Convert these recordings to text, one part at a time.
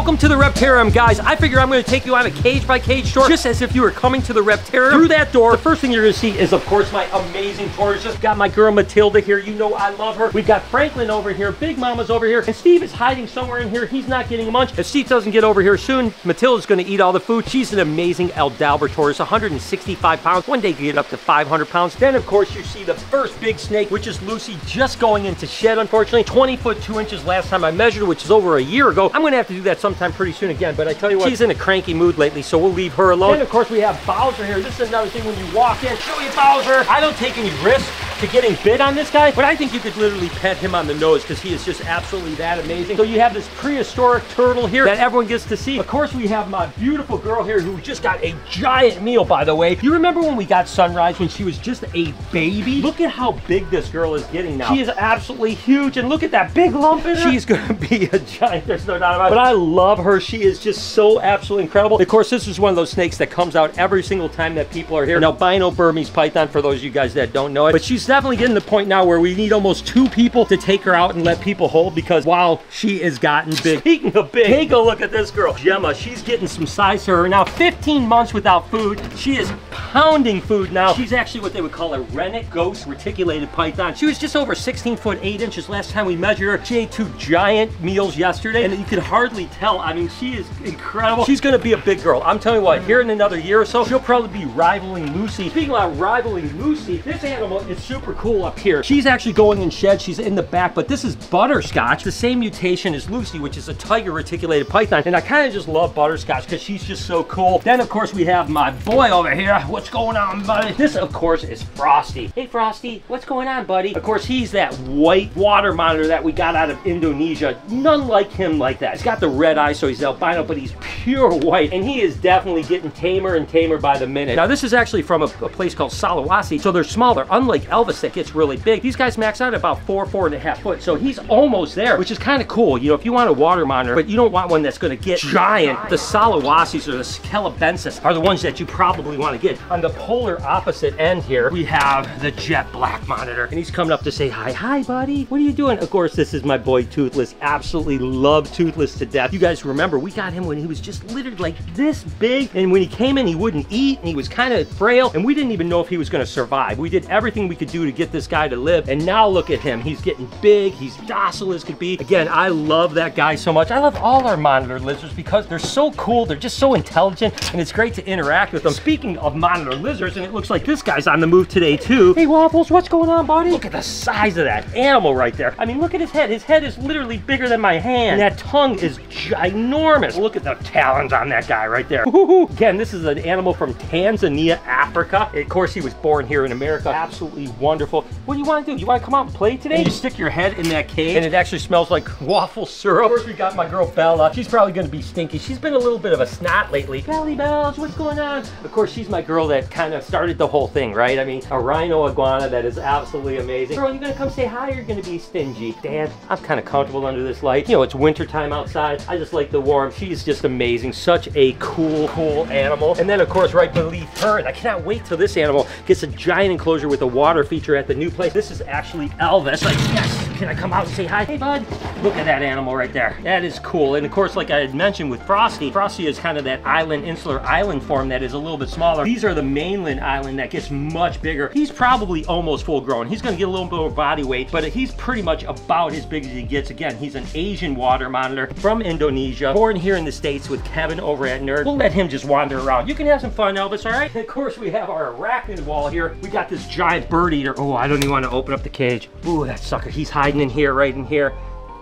Welcome to the Reptarium, guys. I figure I'm going to take you on a cage-by-cage tour, just as if you were coming to the Reptarium. Through that door, the first thing you're going to see is, of course, my amazing tortoises. Got my girl Matilda here. You know I love her. We've got Franklin over here. Big Mama's over here. And Steve is hiding somewhere in here. He's not getting a munch. If Steve doesn't get over here soon, Matilda's going to eat all the food. She's an amazing Aldalber tortoise, 165 pounds. One day you get up to 500 pounds. Then, of course, you see the first big snake, which is Lucy, just going into shed, unfortunately. 20 foot 2 inches last time I measured, which is over a year ago. I'm going to have to do that sometime pretty soon again, but I tell you what, she's in a cranky mood lately, so we'll leave her alone. Then, of course, we have Bowser here. This is another thing when you walk in. Show you Bowser. I don't take any risks to getting bit on this guy, but I think you could literally pet him on the nose because he is just absolutely that amazing. So you have this prehistoric turtle here that everyone gets to see. Of course, we have my beautiful girl here who just got a giant meal, by the way. You remember when we got Sunrise when she was just a baby? Look at how big this girl is getting now. She is absolutely huge, and look at that big lump in her. She's gonna be a giant, there's no doubt about it. But I love her. She is just so absolutely incredible. Of course, this is one of those snakes that comes out every single time that people are here. An albino Burmese python, for those of you guys that don't know it. But she's definitely getting to the point now where we need almost 2 people to take her out and let people hold, because wow, she has gotten big. Speaking of big, take a look at this girl. Gemma, she's getting some size to her now. 15 months without food. She is pounding food now. She's actually what they would call a rennet ghost reticulated python. She was just over 16 foot 8 inches last time we measured her. She ate 2 giant meals yesterday, and you could hardly tell. I mean, she is incredible. She's gonna be a big girl. I'm telling you what, here in another year or so, she'll probably be rivaling Lucy. Speaking about rivaling Lucy, this animal is super cool up here. She's actually going in shed. She's in the back, but this is Butterscotch, the same mutation as Lucy, which is a tiger reticulated python. And I kind of just love Butterscotch because she's just so cool. Then, of course, we have my boy over here. What's going on, buddy? This, of course, is Frosty. Hey, Frosty, what's going on, buddy? Of course, he's that white water monitor that we got out of Indonesia. None like him like that. He's got the red eye, so he's albino, but he's pure white, and he is definitely getting tamer and tamer by the minute. Now, this is actually from a place called Sulawesi, so they're smaller. Unlike Elvis that gets really big, these guys max out at about 4.5 foot, so he's almost there, which is kind of cool. You know, if you want a water monitor, but you don't want one that's going to get giant, the Sulawesis or the Scalabensis are the ones that you probably want to get. On the polar opposite end here, we have the jet black monitor, and he's coming up to say hi. Hi, buddy. What are you doing? Of course, this is my boy Toothless. Absolutely love Toothless to death. You guys remember, we got him when he was just literally like this big, and when he came in, he wouldn't eat, and he was kind of frail, and we didn't even know if he was going to survive. We did everything we could do to get this guy to live, and now look at him. He's getting big. He's docile as could be. Again, I love that guy so much. I love all our monitor lizards because they're so cool. They're just so intelligent, and it's great to interact with them. Speaking of monitor lizards, and it looks like this guy's on the move today too. Hey, Waffles, what's going on, buddy? Look at the size of that animal right there. I mean, look at his head. His head is literally bigger than my hand, and that tongue is ginormous. Look at the talons on that guy right there. Again, this is an animal from Tanzania, Africa. Of course, he was born here in America. Absolutely wonderful. What do you want to do? You want to come out and play today? And you stick your head in that cage, and it actually smells like waffle syrup. Of course, we got my girl Bella. She's probably going to be stinky. She's been a little bit of a snot lately. Belly Bells, what's going on? Of course, she's my girl that kind of started the whole thing, right? I mean, a rhino iguana that is absolutely amazing. Girl, you going to come say hi or you're going to be stingy? Dad, I'm kind of comfortable under this light. You know, it's winter time outside. I just like the warm. She's just amazing. Such a cool animal. And then, of course, right beneath her, and I cannot wait till this animal gets a giant enclosure with a water feature at the new place. This is actually Elvis. Like, yes, can I come out and say hi? Hey, bud. Look at that animal right there. That is cool. And of course, like I had mentioned with Frosty, Frosty is kind of that insular island form that is a little bit smaller. These are the mainland island that gets much bigger. He's probably almost full grown. He's going to get a little bit more body weight, but he's pretty much about as big as he gets. Again, he's an Asian water monitor from Indonesia, born here in the States with Kevin over at Nerd. We'll let him just wander around. You can have some fun, Elvis, all right? And of course, we have our arachnid wall here. We got this giant bird eater. Oh, I don't even want to open up the cage. Ooh, that sucker. He's hiding in here, right in here.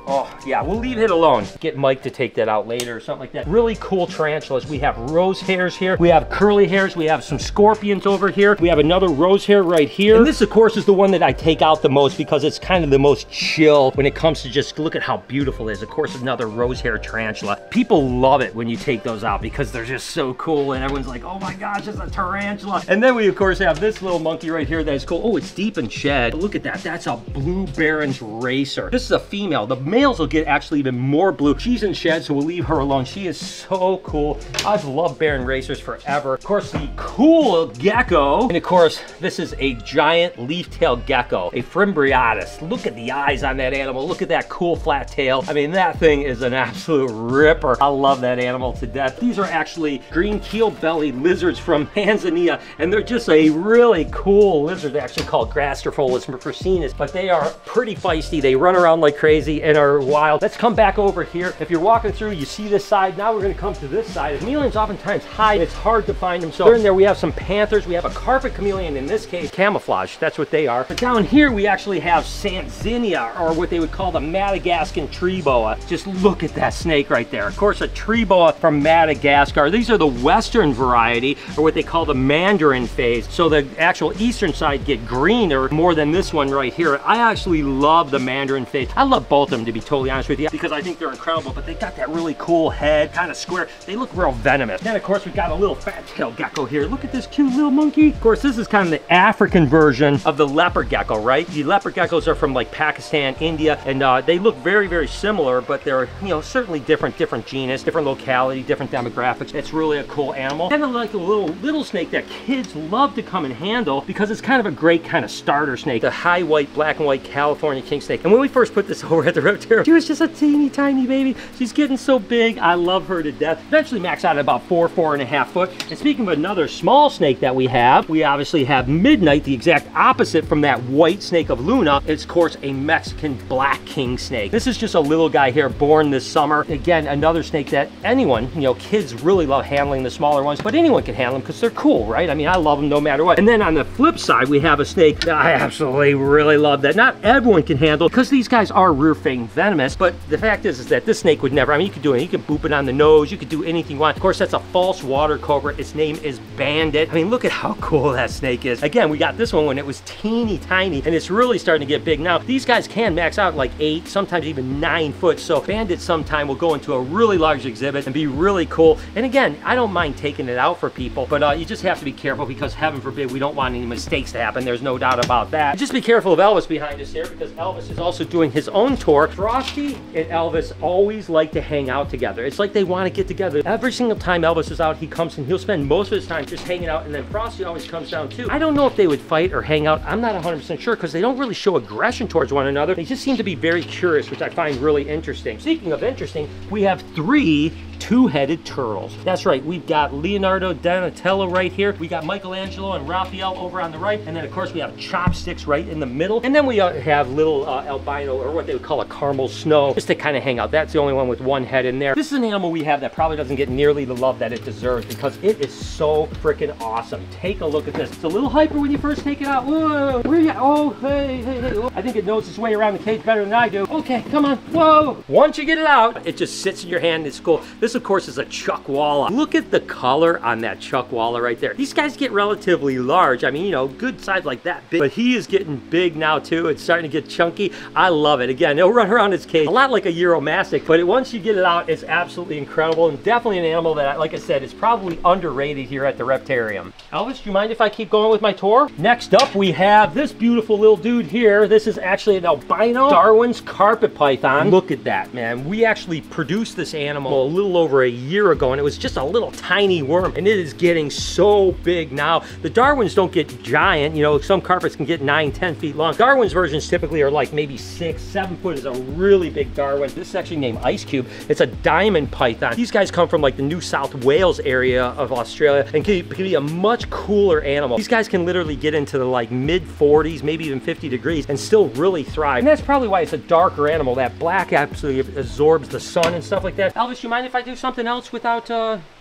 Oh, yeah, we'll leave it alone. Get Mike to take that out later or something like that. Really cool tarantulas. We have rose hairs here. We have curly hairs. We have some scorpions over here. We have another rose hair right here. And this, of course, is the one that I take out the most because it's kind of the most chill when it comes to just look at how beautiful it is. Of course, another rose hair tarantula. People love it when you take those out because they're just so cool and everyone's like, oh my gosh, it's a tarantula. And then we, of course, have this little monkey right here that is cool. Oh, it's deep in shed. But look at that. That's a blue Baron's racer. This is a female. The males will get actually even more blue. She's in shed, so we'll leave her alone. She is so cool. I've loved Baron racers forever. Of course, the cool gecko. And of course, this is a giant leaf-tailed gecko, a Fimbriatus. Look at the eyes on that animal. Look at that cool flat tail. I mean, that thing is an absolute ripper. I love that animal to death. These are actually green keel-bellied lizards from Tanzania, and they're just a really cool lizard. They're actually called Grastrophilus fracinus, but they are pretty feisty. They run around like crazy and are wild. Let's come back over here. If you're walking through, you see this side. Now we're going to come to this side. Chameleons oftentimes hide. It's hard to find them. So in there we have some panthers. We have a carpet chameleon, in this case camouflage. That's what they are. But down here we actually have Sanzinia, or what they would call the Madagascan tree boa. Just look at that snake right there. Of course, a tree boa from Madagascar. These are the western variety, or what they call the mandarin phase. So the actual eastern side get greener more than this one right here. I actually love the mandarin phase. I love both of them, to be totally honest with you, because I think they're incredible, but they got that really cool head, kind of square. They look real venomous. Then of course we've got a little fat-tailed gecko here. Look at this cute little monkey. Of course, this is kind of the African version of the leopard gecko, right? The leopard geckos are from like Pakistan, India, and they look very, very similar, but they're, you know, certainly different genus, different locality, different demographics. It's really a cool animal. Kind of like a little snake that kids love to come and handle, because it's kind of a great kind of starter snake. The high white, black and white California king snake. And when we first put this over at the Reptarium, she was just a teeny tiny baby. She's getting so big. I love her to death. Eventually maxed out at about 4.5 foot. And speaking of another small snake that we obviously have Midnight, the exact opposite from that white snake of Luna. It's of course a Mexican black king snake. This is just a little guy here, born this summer. Again, another snake that anyone, you know, kids really love handling the smaller ones, but anyone can handle them because they're cool, right? I mean, I love them no matter what. And then on the flip side, we have a snake that I absolutely really love that not everyone can handle, because these guys are rear fang venomous. But the fact is that this snake would never, I mean, you could do it. You could boop it on the nose. You could do anything you want. Of course, that's a false water cobra. Its name is Bandit. I mean, look at how cool that snake is. Again, we got this one when it was teeny tiny, and it's really starting to get big now. These guys can max out like 8, sometimes even 9 foot. So Bandit sometime will go into a really large exhibit and be really cool. And again, I don't mind taking it out for people, but you just have to be careful, because heaven forbid, we don't want any mistakes to happen. There's no doubt about that. Just be careful of Elvis behind us here, because Elvis is also doing his own tour. Frosty and Elvis always like to hang out together. It's like they want to get together. Every single time Elvis is out, he comes and he'll spend most of his time just hanging out, and then Frosty always comes down too. I don't know if they would fight or hang out. I'm not 100% sure, because they don't really show aggression towards one another. They just seem to be very curious, which I find really interesting. Speaking of interesting, we have 3 two-headed turtles. That's right, we've got Leonardo Donatello right here. We got Michelangelo and Raphael over on the right, and then of course we have Chopsticks right in the middle. And then we have little albino, or what they would call a caramel snow, just to kind of hang out. That's the only one with one head in there. This is an animal we have that probably doesn't get nearly the love that it deserves, because it is so freaking awesome. Take a look at this. It's a little hyper when you first take it out. Whoa, where you at? Oh, hey. Oh. I think it knows its way around the cage better than I do. Okay, come on. Whoa. Once you get it out, it just sits in your hand. It's cool. This, of course, is a chuckwalla. Look at the color on that chuckwalla right there. These guys get relatively large. I mean, you know, good size like that big, but he is getting big now too. It's starting to get chunky. I love it. Again, it'll run around its cage a lot like a Euromastic, but once you get it out, it's absolutely incredible, and definitely an animal that, like I said, is probably underrated here at the Reptarium. Elvis, do you mind if I keep going with my tour? Next up, we have this beautiful little dude here. This is actually an albino Darwin's carpet python. Look at that, man. We actually produced this animal a little over a year ago, and it was just a little tiny worm, and it is getting so big now. The Darwins don't get giant, you know, some carpets can get 9-10 feet long. Darwin's versions typically are like maybe 6-7 foot is a really big Darwin. This is actually named Ice Cube. It's a diamond python. These guys come from like the New South Wales area of Australia, and can be a much cooler animal. These guys can literally get into the like mid 40s, maybe even 50 degrees, and still really thrive. And that's probably why it's a darker animal. That black absolutely absorbs the sun and stuff like that. Elvis, you mind if I do something else without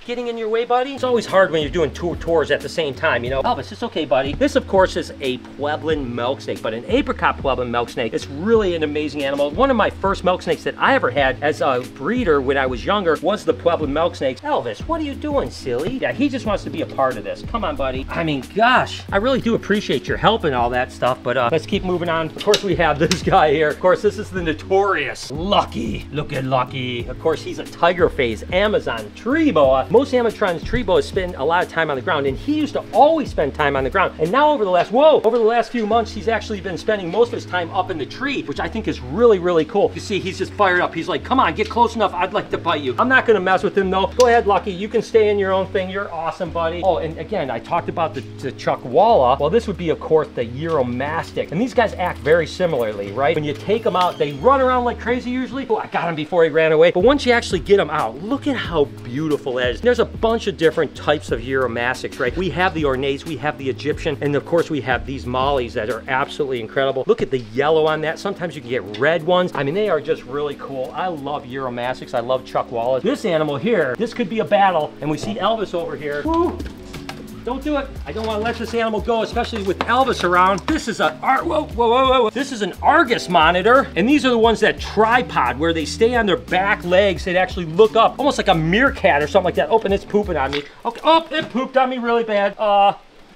getting in your way, buddy? It's always hard when you're doing 2 tours at the same time, you know? Elvis, it's okay, buddy. This, of course, is a Pueblan milk snake, but an apricot Pueblan milk snake. It's really an amazing animal. One of my first milk snakes that I ever had as a breeder when I was younger was the Pueblan milk snakes. Elvis, what are you doing, silly? Yeah, he just wants to be a part of this. Come on, buddy. I mean, gosh, I really do appreciate your help and all that stuff, but let's keep moving on. Of course, we have this guy here. Of course, this is the notorious Lucky. Look at Lucky. Of course, he's a tiger phase Amazon tree boa. Most animatronics tree boas spend a lot of time on the ground, and he used to always spend time on the ground. And now over the last few months, he's actually been spending most of his time up in the tree, which I think is really, really cool. You see, he's just fired up. He's like, come on, get close enough. I'd like to bite you. I'm not gonna mess with him though. Go ahead, Lucky. You can stay in your own thing. You're awesome, buddy. Oh, and again, I talked about the Chuckwalla. Well, this would be, of course, the Uromastic. And these guys act very similarly, right? When you take them out, they run around like crazy usually. Oh, I got him before he ran away. But once you actually get them out, look at how beautiful that is. There's a bunch of different types of Uromastics, right? We have the ornates, we have the Egyptian, and of course we have these mollies that are absolutely incredible. Look at the yellow on that. Sometimes you can get red ones. I mean, they are just really cool. I love Uromastics. I love Chuckwallas. This animal here, this could be a battle, and we see Elvis over here. Woo! Don't do it. I don't want to let this animal go, especially with Elvis around. This is This is an Argus monitor, and these are the ones that tripod, where they stay on their back legs. They actually look up, almost like a meerkat or something like that. Oh, and it's pooping on me. Okay. Oh, it pooped on me really bad.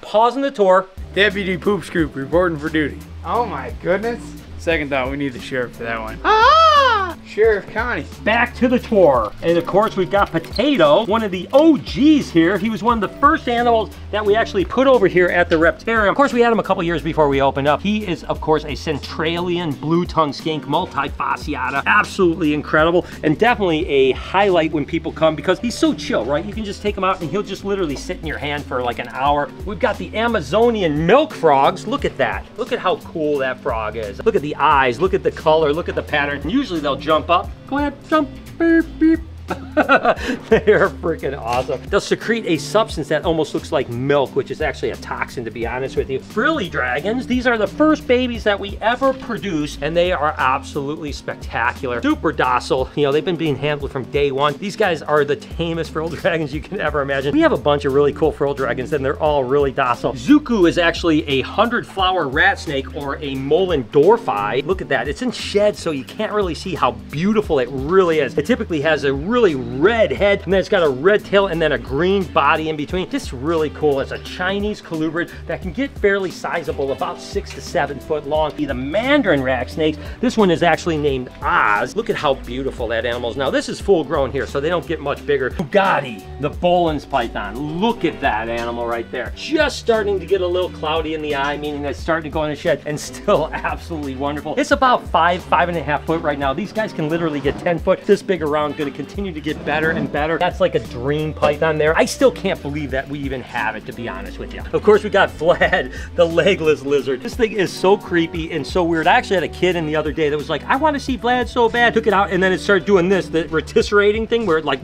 Pausing the tour. Deputy Poop Scoop reporting for duty. Oh my goodness. Second thought, we need the sheriff for that one. Ah! Sheriff Connie. Back to the tour. And of course, we've got Potato, one of the OGs here. He was one of the first animals that we actually put over here at the Reptarium. Of course, we had him a couple years before we opened up. He is, of course, a Centralian blue-tongued skink, multifasciata. Absolutely incredible, and definitely a highlight when people come because he's so chill, right? You can just take him out and he'll just literally sit in your hand for like an hour. We've got the Amazonian milk frogs. Look at that. Look at how cool that frog is. Look at the eyes, look at the color, look at the pattern. And usually they'll jump up. Go ahead, jump, beep, beep. They are freaking awesome. They'll secrete a substance that almost looks like milk, which is actually a toxin, to be honest with you. Frilly dragons, these are the first babies that we ever produced, and they are absolutely spectacular. Super docile. You know, they've been being handled from day one. These guys are the tamest frilled dragons you can ever imagine. We have a bunch of really cool frilled dragons, and they're all really docile. Zuku is actually a 100-flower rat snake, or a Mollendorfi. Look at that. It's in shed, so you can't really see how beautiful it really is. It typically has a really red head, and then it's got a red tail and then a green body in between. This is really cool. It's a Chinese colubrid that can get fairly sizable, about 6 to 7 foot long. The Mandarin rat snakes, this one is actually named Oz. Look at how beautiful that animal is. Now this is full grown here, so they don't get much bigger. Bugatti, the Bolin's python. Look at that animal right there. Just starting to get a little cloudy in the eye, meaning that it's starting to go in the shed, and still absolutely wonderful. It's about 5.5 foot right now. These guys can literally get 10 foot. This big around, going to continue to get better and better. That's like a dream python there. I still can't believe that we even have it, to be honest with you. Of course, we got Vlad, the legless lizard. This thing is so creepy and so weird. I actually had a kid in the other day that was like, I want to see Vlad so bad. Took it out, and then it started doing this, the rotisserie thing, where it like,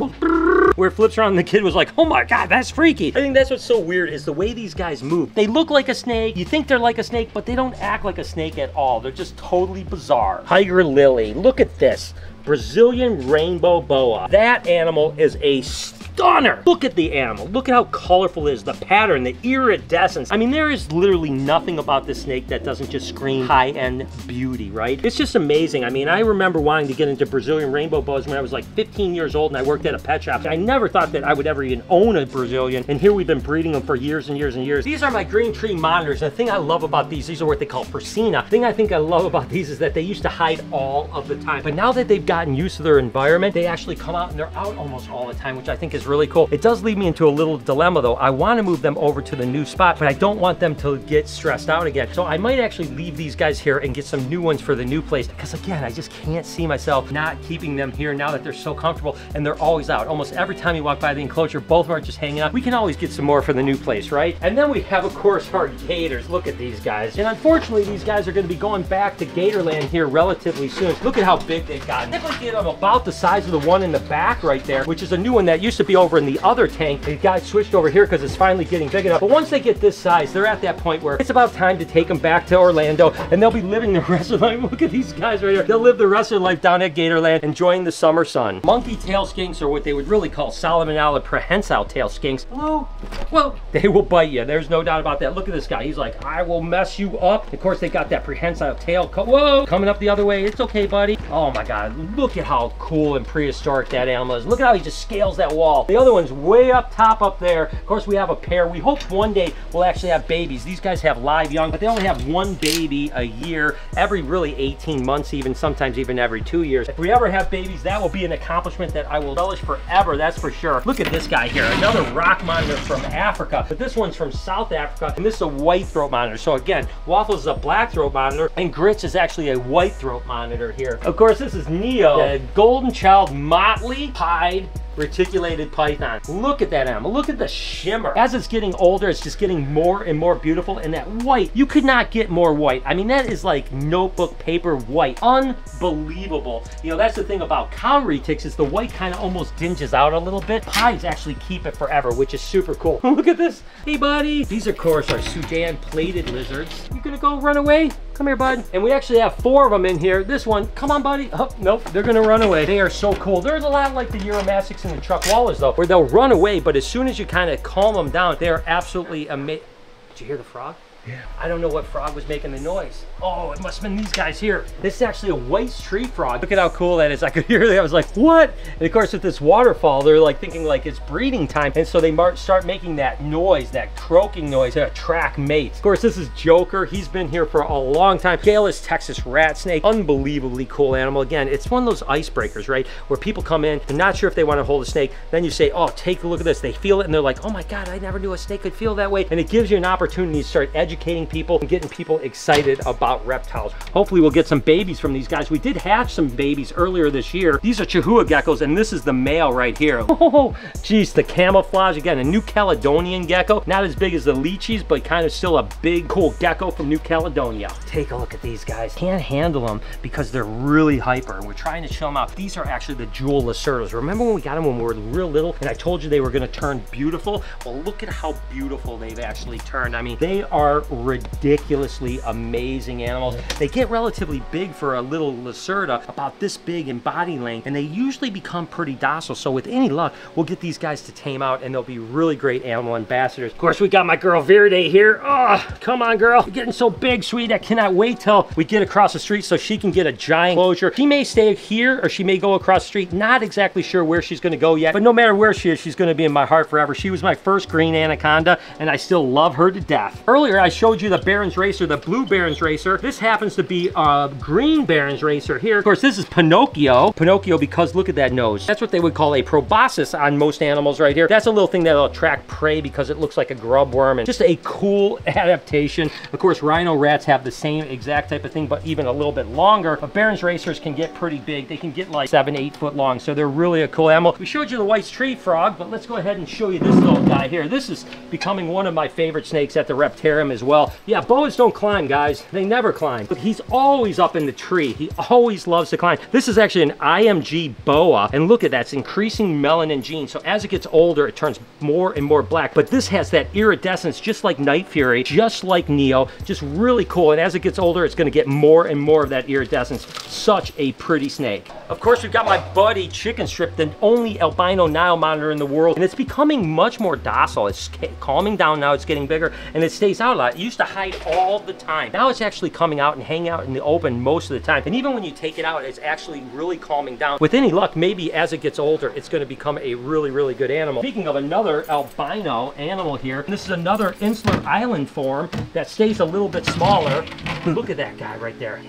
where it flips around, and the kid was like, oh my God, that's freaky. I think that's what's so weird is the way these guys move. They look like a snake. You think they're like a snake, but they don't act like a snake at all. They're just totally bizarre. Tiger lily, look at this. Brazilian rainbow boa. That animal is a stunner. Look at the animal. Look at how colorful it is, the pattern, the iridescence. I mean, there is literally nothing about this snake that doesn't just scream high-end beauty, right? It's just amazing. I mean, I remember wanting to get into Brazilian rainbow boas when I was like 15 years old and I worked at a pet shop. I never thought that I would ever even own a Brazilian, and here we've been breeding them for years and years and years. These are my green tree monitors. The thing I love about these are what they call Persina. The thing I think I love about these is that they used to hide all of the time, but now that they've gotten used to their environment, they actually come out and they're out almost all the time, which I think is really cool. It does lead me into a little dilemma though. I want to move them over to the new spot, but I don't want them to get stressed out again. So I might actually leave these guys here and get some new ones for the new place, because again, I just can't see myself not keeping them here now that they're so comfortable and they're always out. Almost every time you walk by the enclosure, both of them are just hanging out. We can always get some more for the new place, right? And then we have, of course, our gators. Look at these guys. And unfortunately, these guys are going to be going back to Gatorland here relatively soon. Look at how big they've gotten. If I get them about the size of the one in the back right there, which is a new one that used to be over in the other tank. It got switched over here because it's finally getting big enough. But once they get this size, they're at that point where it's about time to take them back to Orlando, and they'll be living the rest of their life. Look at these guys right here. They'll live the rest of their life down at Gatorland, enjoying the summer sun. Monkey tail skinks, or what they would really call Salmonella prehensile tail skinks. Hello? Well, they will bite you. There's no doubt about that. Look at this guy. He's like, I will mess you up. Of course, they got that prehensile tail. Whoa! Coming up the other way. It's okay, buddy. Oh my God. Look at how cool and prehistoric that animal is. Look at how he just scales that wall. tall. The other one's way up top up there. Of course, we have a pair. We hope one day we'll actually have babies. These guys have live young, but they only have one baby a year, every really 18 months, even sometimes even every 2 years. If we ever have babies, that will be an accomplishment that I will relish forever, that's for sure. Look at this guy here, another rock monitor from Africa, but this one's from South Africa, and this is a white throat monitor. So again, Waffles is a black throat monitor, and Grits is actually a white throat monitor here. Of course, this is Neo, the golden child motley pied reticulated python. Look at that animal. Look at the shimmer. As it's getting older, it's just getting more and more beautiful. And that white, you could not get more white. I mean, that is like notebook paper white. Unbelievable. You know, that's the thing about cow retics is the white kind of almost dinges out a little bit. Pies actually keep it forever, which is super cool. Look at this. Hey, buddy. These, of course, are Sudan plated lizards. You gonna go run away? Come here, bud. And we actually have 4 of them in here. This one, come on, buddy. Oh, nope, they're gonna run away. They are so cool. There's a lot like the Euromatics and the Chuck Wallers, though, where they'll run away, but as soon as you kind of calm them down, they're absolutely amazing. Did you hear the frog? Yeah. I don't know what frog was making the noise. Oh, it must have been these guys here. This is actually a white tree frog. Look at how cool that is. I could hear that. I was like, what? And of course, with this waterfall, they're like thinking like it's breeding time. And so they start making that noise, that croaking noise to attract mates. Of course, this is Joker. He's been here for a long time. Gale's Texas rat snake. Unbelievably cool animal. Again, it's one of those icebreakers, right? Where people come in, they're not sure if they want to hold a snake. Then you say, oh, take a look at this. They feel it and they're like, oh my God, I never knew a snake could feel that way. And it gives you an opportunity to start educating people and getting people excited about reptiles. Hopefully we'll get some babies from these guys. We did hatch some babies earlier this year. These are Chihuahua geckos, and this is the male right here. Oh, geez, the camouflage. Again, a New Caledonian gecko. Not as big as the lychees, but kind of still a big, cool gecko from New Caledonia. Take a look at these guys. Can't handle them because they're really hyper, and we're trying to show them out. These are actually the jewel lacertos. Remember when we got them when we were real little, and I told you they were gonna turn beautiful? Well, look at how beautiful they've actually turned. I mean, they are ridiculously amazing animals. They get relatively big for a little lacerta, about this big in body length, and they usually become pretty docile. So with any luck, we'll get these guys to tame out, and they'll be really great animal ambassadors. Of course, we got my girl Verde here. Oh, come on, girl. You're getting so big, sweet. I cannot wait till we get across the street so she can get a giant closure. She may stay here, or she may go across the street. Not exactly sure where she's going to go yet, but no matter where she is, she's going to be in my heart forever. She was my first green anaconda, and I still love her to death. Earlier, I showed you the Barron's Racer, the blue Barron's Racer. This happens to be a green Barron's Racer here. Of course, this is Pinocchio. Pinocchio because look at that nose. That's what they would call a proboscis on most animals right here. That's a little thing that'll attract prey because it looks like a grub worm, and just a cool adaptation. Of course, rhino rats have the same exact type of thing, but even a little bit longer. But Barron's Racers can get pretty big. They can get like 7-8 foot long, so they're really a cool animal. We showed you the white tree frog, but let's go ahead and show you this little guy here. This is becoming one of my favorite snakes at the Reptarium as well. Yeah, boas don't climb, guys. They never climb, but he's always up in the tree. He always loves to climb. This is actually an IMG boa, and look at that. It's increasing melanin gene, so as it gets older, it turns more and more black, but this has that iridescence just like Night Fury, just like Neo, just really cool, and as it gets older, it's going to get more and more of that iridescence. Such a pretty snake. Of course, we've got my buddy Chicken Strip, the only albino Nile monitor in the world, and it's becoming much more docile. It's calming down now. It's getting bigger, and it stays out a lot. It used to hide all the time. Now it's actually coming out and hanging out in the open most of the time, and even when you take it out, it's actually really calming down. With any luck, maybe as it gets older, it's going to become a really, really good animal. Speaking of another albino animal here, this is another insular island form that stays a little bit smaller. Look at that guy right there.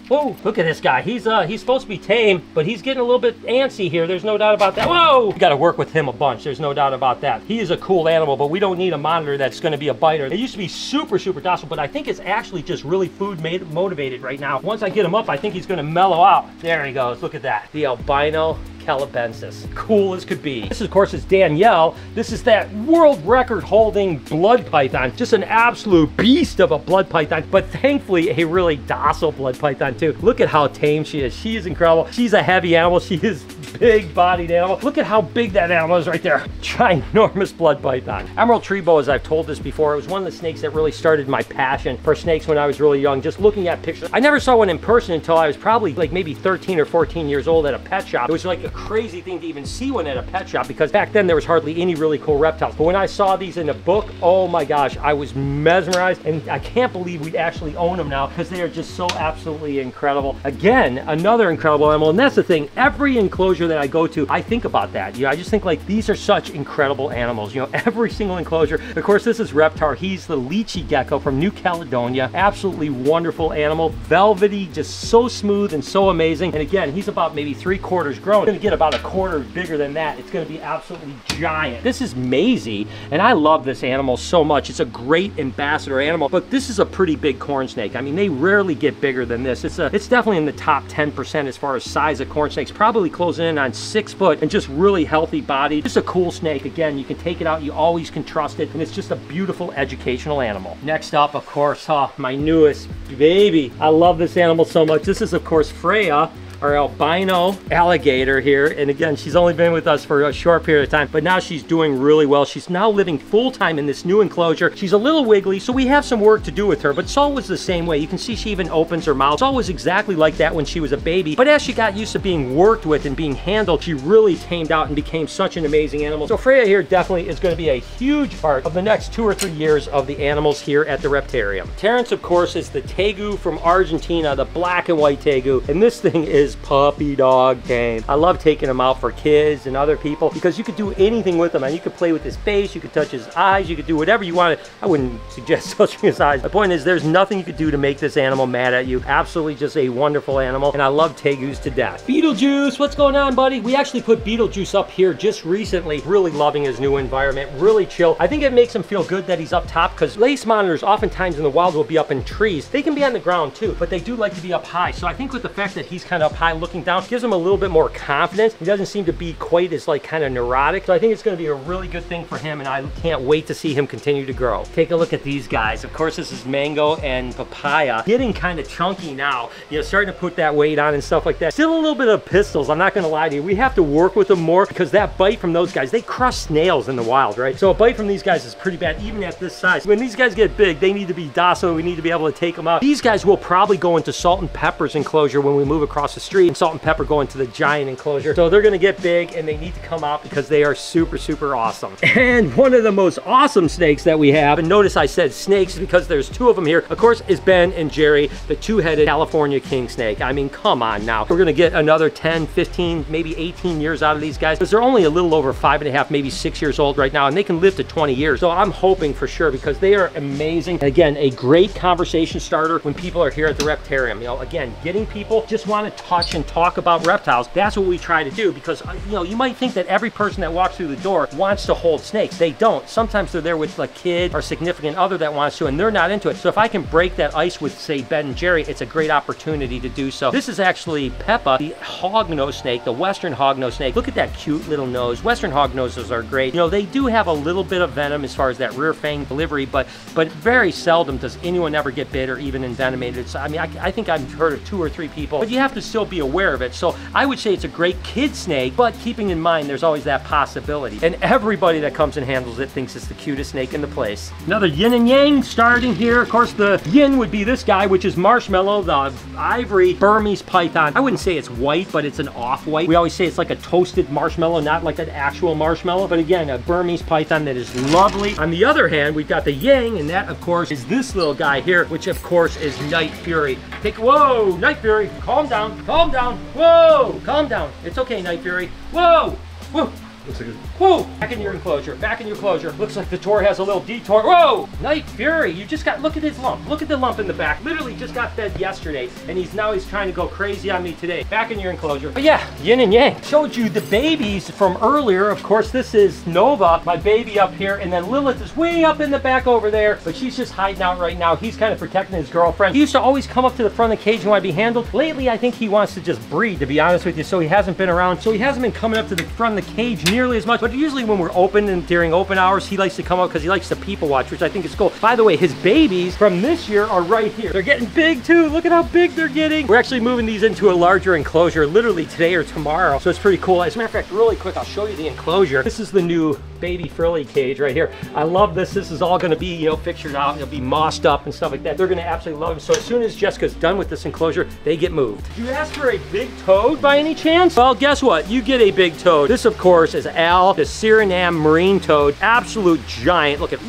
Whoa, look at this guy. He's supposed to be tame, but he's getting a little bit antsy here. There's no doubt about that. Whoa! We got to work with him a bunch. There's no doubt about that. He is a cool animal, but we don't need a monitor that's going to be a biter. It used to be super, super docile, but I think it's actually just really food motivated right now. Once I get him up, I think he's going to mellow out. There he goes. Look at that. The albino calabensis. Cool as could be. This, of course, is Danielle. This is that world record holding blood python. Just an absolute beast of a blood python, but thankfully a really docile blood python too. Look at how tame she is. She is incredible. She's a heavy animal. She is big bodied animal. Look at how big that animal is right there. Ginormous blood python. Emerald tree boa, as I've told this before, it was one of the snakes that really started my passion for snakes when I was really young. Just looking at pictures. I never saw one in person until I was probably like maybe 13 or 14 years old at a pet shop. It was like a crazy thing to even see one at a pet shop because back then there was hardly any really cool reptiles. But when I saw these in a book, oh my gosh, I was mesmerized, and I can't believe we actually own them now because they are just so absolutely incredible. Again, another incredible animal, and that's the thing. Every enclosure enclosure that I go to, I think about that. You know, I just think like these are such incredible animals. You know, every single enclosure. Of course, this is Reptile. He's the lychee gecko from New Caledonia. Absolutely wonderful animal. Velvety, just so smooth and so amazing. And again, he's about maybe 3/4 grown. He's gonna get about 1/4 bigger than that. It's gonna be absolutely giant. This is Maisie, and I love this animal so much. It's a great ambassador animal, but this is a pretty big corn snake. I mean, they rarely get bigger than this. It's definitely in the top 10% as far as size of corn snakes, probably closing in on 6 foot and just really healthy body. Just a cool snake. Again, you can take it out, you always can trust it, and it's just a beautiful educational animal. Next up, of course, my newest baby. I love this animal so much. This is, of course, Freya, our albino alligator here. And again, she's only been with us for a short period of time, but now she's doing really well. She's now living full-time in this new enclosure. She's a little wiggly, so we have some work to do with her, but it's always the same way. You can see she even opens her mouth. It's always exactly like that when she was a baby, but as she got used to being worked with and being handled, she really tamed out and became such an amazing animal. So Freya here definitely is going to be a huge part of the next 2 or 3 years of the animals here at the Reptarium. Terrence, of course, is the tegu from Argentina, the black and white tegu, and this thing is puppy dog tame. I love taking him out for kids and other people because you could do anything with him, and you could play with his face, you could touch his eyes, you could do whatever you wanted. I wouldn't suggest touching his eyes. The point is, there's nothing you could do to make this animal mad at you. Absolutely just a wonderful animal, and I love tegus to death. Beetlejuice, what's going on, buddy? We actually put Beetlejuice up here just recently. Really loving his new environment, really chill. I think it makes him feel good that he's up top because lace monitors oftentimes in the wild will be up in trees. They can be on the ground too, but they do like to be up high. So I think with the fact that he's kind of up high looking down gives him a little bit more confidence. He doesn't seem to be quite as like kind of neurotic. So I think it's going to be a really good thing for him, and I can't wait to see him continue to grow. Take a look at these guys. Of course, this is Mango and Papaya. Getting kind of chunky now, you know, starting to put that weight on and stuff like that. Still a little bit of pistols, I'm not going to lie to you. We have to work with them more because that bite from those guys, they crush snails in the wild, right? So a bite from these guys is pretty bad, even at this size. When these guys get big, they need to be docile. We need to be able to take them out. These guys will probably go into Salt and Pepper's enclosure when we move across the street, and Salt and Pepper go into the giant enclosure. So they're going to get big, and they need to come out because they are super, super awesome. And one of the most awesome snakes that we have, and notice I said snakes because there's 2 of them here, of course, is Ben and Jerry, the 2-headed California king snake. I mean, come on now. We're going to get another 10, 15, maybe 18 years out of these guys because they're only a little over 5.5, maybe 6 years old right now, and they can live to 20 years. So I'm hoping for sure because they are amazing. Again, a great conversation starter when people are here at the Reptarium. You know, again, getting people just want to touch and talk about reptiles. That's what we try to do because, you know, you might think that every person that walks through the door wants to hold snakes. They don't. Sometimes they're there with a kid or significant other that wants to, and they're not into it. So if I can break that ice with, say, Ben and Jerry, it's a great opportunity to do so. This is actually Peppa, the hognose snake, the western hognose snake. Look at that cute little nose. Western hognoses are great. You know, they do have a little bit of venom as far as that rear fang delivery, but very seldom does anyone ever get bit or even envenomated. So I mean, I think I've heard of 2 or 3 people, but you have to still be aware of it. So I would say it's a great kid snake, but keeping in mind there's always that possibility. And everybody that comes and handles it thinks it's the cutest snake in the place. Another yin and yang starting here. Of course, the yin would be this guy, which is Marshmallow, the ivory Burmese python. I wouldn't say it's white, but it's an off-white. We always say it's like a toasted marshmallow, not like an actual marshmallow. But again, a Burmese python that is lovely. On the other hand, we've got the yang, and that, of course, is this little guy here, which, of course, is Night Fury. Whoa, Night Fury, calm down, calm down. Whoa, calm down. It's okay, Night Fury. Whoa, whoa. Looks like whoa! Back in your enclosure. Back in your enclosure. Looks like the tour has a little detour. Whoa! Night Fury, you just got, look at his lump. Look at the lump in the back. Literally just got fed yesterday, and he's trying to go crazy on me today. Back in your enclosure. But yeah, yin and yang. Showed you the babies from earlier. Of course, this is Nova, my baby up here, and then Lilith is way up in the back over there, but she's just hiding out right now. He's kind of protecting his girlfriend. He used to always come up to the front of the cage and want to be handled. Lately, I think he wants to just breed, to be honest with you, so he hasn't been around. So he hasn't been coming up to the front of the cage nearly as much, but usually when we're open and during open hours, he likes to come up because he likes to people watch, which I think is cool. By the way, his babies from this year are right here. They're getting big too. Look at how big they're getting. We're actually moving these into a larger enclosure literally today or tomorrow, so it's pretty cool. As a matter of fact, really quick, I'll show you the enclosure. This is the new baby frilly cage right here. I love this. This is all going to be, you know, pictured out. It'll be mossed up and stuff like that. They're going to absolutely love it. So as soon as Jessica's done with this enclosure, they get moved. Did you ask for a big toad by any chance? Well, guess what? You get a big toad. This, of course, is Al, the Suriname marine toad. Absolute giant. Look at,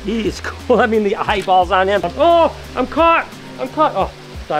he is cool. I mean, the eyeballs on him. Oh, I'm caught. I'm caught. Oh.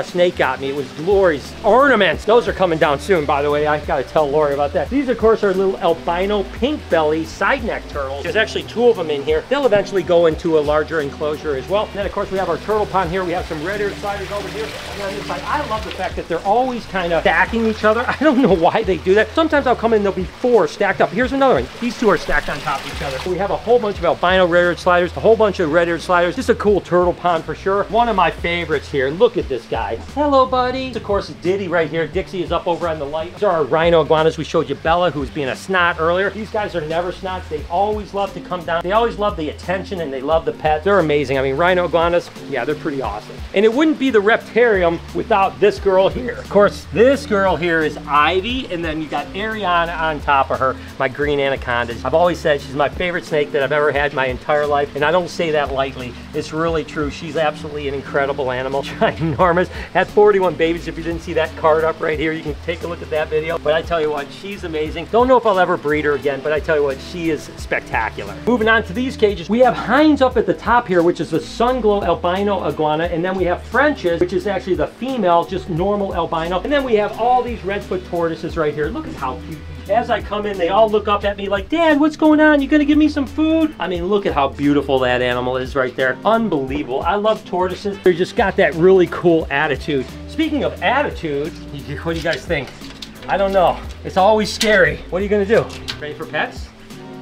snake got me. It was Lori's ornaments. Those are coming down soon, by the way. I gotta tell Lori about that. These, of course, are little albino pink belly side neck turtles. There's actually 2 of them in here. They'll eventually go into a larger enclosure as well. And then, of course, we have our turtle pond here. We have some red-eared sliders over here. And on this side, I love the fact that they're always kind of stacking each other. I don't know why they do that. Sometimes I'll come in and there'll be 4 stacked up. Here's another one. These 2 are stacked on top of each other. We have a whole bunch of albino red-eared sliders, a whole bunch of red-eared sliders. This is a cool turtle pond for sure. One of my favorites here. Look at this guy. Hello, buddy. Of course, Diddy right here. Dixie is up over on the light. These are our rhino iguanas. We showed you Bella, who was being a snot earlier. These guys are never snots. They always love to come down. They always love the attention and they love the pets. They're amazing. I mean, rhino iguanas, yeah, they're pretty awesome. And it wouldn't be the Reptarium without this girl here. Of course, this girl here is Ivy, and then you got Ariana on top of her, my green anacondas. I've always said she's my favorite snake that I've ever had my entire life, and I don't say that lightly. It's really true. She's absolutely an incredible animal. Ginormous. Had 41 babies. If you didn't see that card up right here, you can take a look at that video. But I tell you what, she's amazing. Don't know if I'll ever breed her again, but I tell you what, she is spectacular. Moving on to these cages, we have Heinz up at the top here, which is the Sunglow albino iguana, and then we have French's, which is actually the female, just normal albino, and then we have all these redfoot tortoises right here. Look at how cute. As I come in, they all look up at me like, Dad, what's going on? You gonna give me some food? I mean, look at how beautiful that animal is right there. Unbelievable. I love tortoises. They just got that really cool attitude. Speaking of attitude, what do you guys think? I don't know. It's always scary. What are you gonna do? Ready for pets?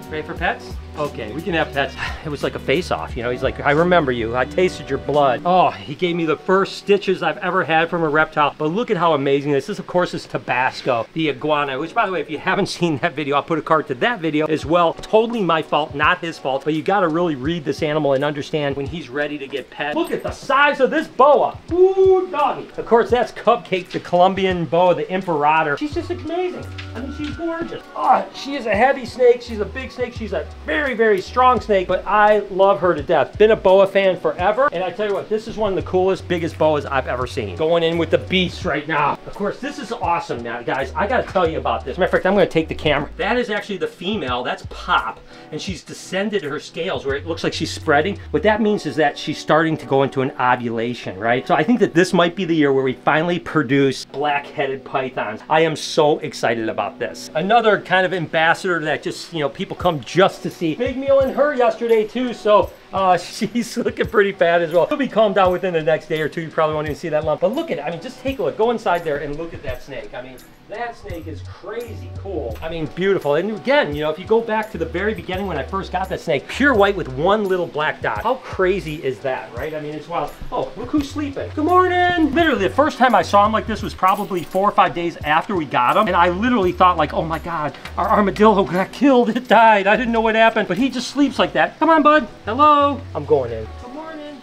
Ready for pets? Okay, we can have pets. It was like a face-off, you know. He's like, I remember you. I tasted your blood. Oh, he gave me the first stitches I've ever had from a reptile. But look at how amazing this is. This, of course, is Tabasco, the iguana, which, by the way, if you haven't seen that video, I'll put a card to that video as well. Totally my fault, not his fault. But you got to really read this animal and understand when he's ready to get pet. Look at the size of this boa. Ooh, doggy. Of course, that's Cupcake, the Colombian boa, the Imperator. She's just amazing. I mean, she's gorgeous. Oh, she is a heavy snake. She's a big snake. She's a very, very strong snake, but I love her to death. Been a boa fan forever, and I tell you what, this is one of the coolest, biggest boas I've ever seen. Going in with the beast right now. Of course, this is awesome now, guys. I gotta tell you about this. Matter of fact, I'm gonna take the camera. That is actually the female. That's Pop, and she's descended her scales where it looks like she's spreading. What that means is that she's starting to go into an ovulation, right? So I think that this might be the year where we finally produce black-headed pythons. I am so excited about this. Another kind of ambassador that just, you know, people come just to see. Big meal in her yesterday too, so she's looking pretty bad as well. She'll be calmed down within the next day or two. You probably won't even see that lump. But look at it. I mean, just take a look. Go inside there and look at that snake. I mean, that snake is crazy cool. I mean, beautiful. And again, you know, if you go back to the very beginning when I first got that snake, pure white with one little black dot. How crazy is that, right? I mean, it's wild. Oh, look who's sleeping. Good morning. Literally, the first time I saw him like this was probably 4 or 5 days after we got him. And I literally thought like, oh my God, our armadillo got killed. It died. I didn't know what happened. But he just sleeps like that. Come on, bud. Hello. I'm going in. Good morning.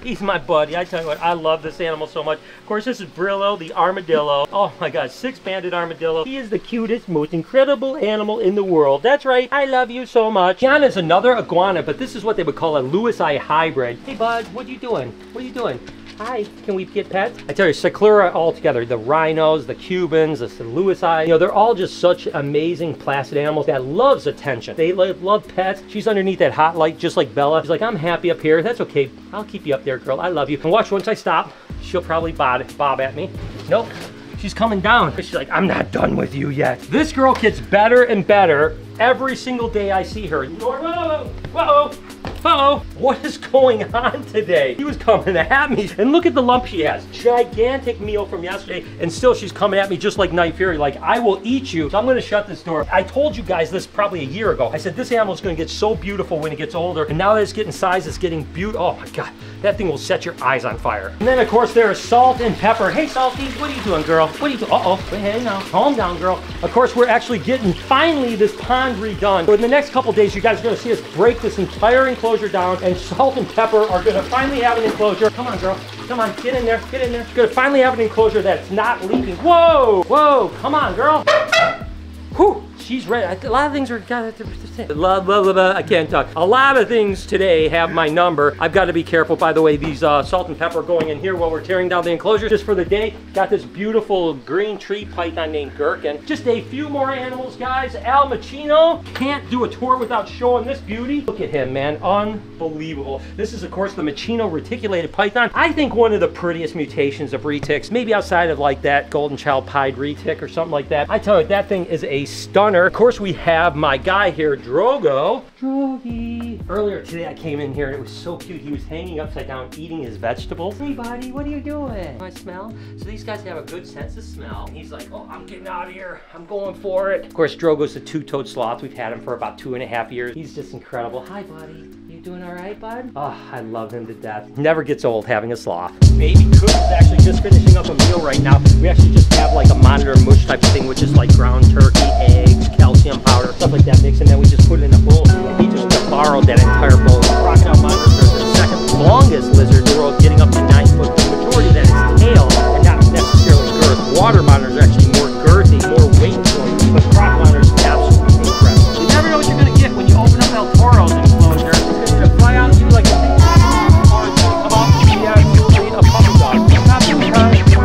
He's my buddy. I tell you what, I love this animal so much. Of course, this is Brillo, the armadillo. Oh my God, 6-banded armadillo. He is the cutest, most incredible animal in the world. That's right. I love you so much. Kiana is another iguana, but this is what they would call a Lewis-eye hybrid. Hey, bud, what are you doing? What are you doing? Hi, can we get pets? I tell you, Cyclura all together, the rhinos, the Cubans, the Lewis-eye, you know, they're all just such amazing placid animals that loves attention. They love pets. She's underneath that hot light just like Bella. She's like, I'm happy up here. That's okay. I'll keep you up there, girl. I love you. And watch, once I stop, she'll probably bob at me. Nope. She's coming down. She's like, I'm not done with you yet. This girl gets better and better every single day I see her. Whoa, whoa. Uh-oh, what is going on today? He was coming at me. And look at the lump she has. Gigantic meal from yesterday. And still she's coming at me just like Night Fury. Like, I will eat you. So I'm gonna shut this door. I told you guys this probably a year ago. I said, this animal is gonna get so beautiful when it gets older. And now that it's getting size, it's getting beautiful. Oh my God, that thing will set your eyes on fire. And then of course there is Salt and Pepper. Hey Salty, what are you doing, girl? What are you doing? Uh-oh, hey now, calm down, girl. Of course, we're actually getting finally this pond redone. So in the next couple days, you guys are gonna see us break this entire enclosure down, and Salt and Pepper are gonna finally have an enclosure. Come on, girl. Come on, get in there, get in there. Gonna finally have an enclosure that's not leaking. Whoa, whoa, come on, girl. Whew. she's ready. A lot of things are, I can't talk. A lot of things today have my number. I've got to be careful, by the way. These salt and pepper going in here while we're tearing down the enclosure. Just for the day, got this beautiful green tree python named Gherkin. Just a few more animals, guys. Al Machino. Can't do a tour without showing this beauty. Look at him, man. Unbelievable. This is, of course, the Machino reticulated python. I think one of the prettiest mutations of retics, maybe outside of like that golden child pied retic or something like that. I tell you, that thing is a stunner. Of course, we have my guy here, Drogo. Drogy. Earlier today, I came in here and it was so cute. He was hanging upside down eating his vegetables. Hey, buddy, what are you doing? I smell? So these guys have a good sense of smell. And he's like, oh, I'm getting out of here. I'm going for it. Of course, Drogo's a two-toed sloth. We've had him for about 2.5 years. He's just incredible. Hi, buddy. You doing all right, bud? Oh, I love him to death. Never gets old having a sloth. Baby Cook is actually just finishing up a meal right now. We actually just have like a monitor mush type of thing, which is like ground turkey, eggs, calcium powder, stuff like that mix, and then we just put it in a bowl. He just borrowed that entire bowl. Crocodile monitors are the second longest lizard in the world, getting up to 9 foot. The majority of that is tail and not necessarily girth. Water monitors are actually more girthy, more weight to them, but croc monitors are absolutely incredible. You never know what you're going to get when you open up El Toro's enclosure. It's going to fly out at you like a big or it's going to come out and be a puppy dog.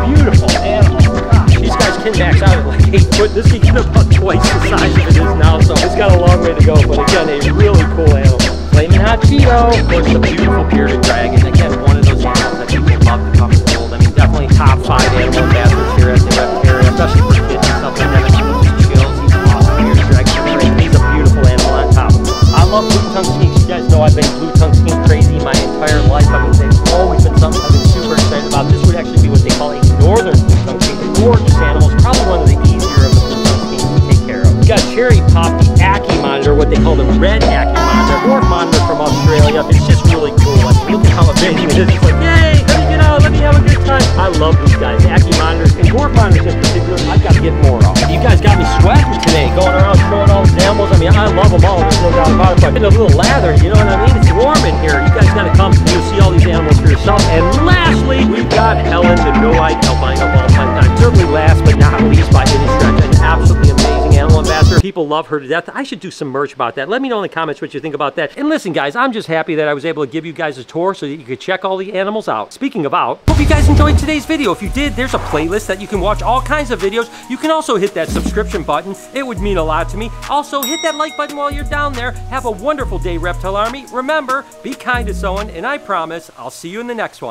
Beautiful animal. Gosh, these guys can max out at like 8 foot. This thing's about twice the size of it is now, so it's got a long way to go, but again, a really cool animal. Flaming Hot Cheeto. Of course, the beautiful bearded dragon. Again, one of those animals that people love to come and hold. I mean, definitely top 5 animal ambassadors here at the Reptarium, especially for kids and stuff like that. I mean, he just chills. He's awesome. Bearded dragon. He's a beautiful animal on top. I love blue tongue skinks. You guys know I've been blue tongue skink crazy my entire life. I mean, they've always been something I've been super excited about. This would actually be what they call a northern blue tongue skink. Gorgeous animals. Probably one of the easier of the blue tongue skinks to take care of. We got Cherry Pop, the Ackie monitor, what they call the red Ackie monitor, dwarf monitor from Australia. It's just really cool. I mean, look at how amazing it is. It's like, yay, let me get out, let me have a good time. I love these guys, Ackie monitors, and dwarf monitors in particular. I've got to get more of. You guys got me sweating today, going around showing all these animals. I mean, I love them all, there's no doubt about it, but a little lather, you know what I mean? It's warm in here. You guys got to come and you'll see all these animals for yourself. And lastly, we've got Helen, the no-eyed albino of all time. Certainly last but not least by any stretch, an absolutely amazing animal ambassador. People love her to death. I should do some merch about that. Let me know in the comments what you think about that. And listen, guys, I'm just happy that I was able to give you guys a tour so that you could check all the animals out. Speaking about, hope you guys enjoyed today's video. If you did, there's a playlist that you can watch all kinds of videos. You can also hit that subscription button. It would mean a lot to me. Also, hit that like button while you're down there. Have a wonderful day, Reptile Army. Remember, be kind to someone, and I promise I'll see you in the next one.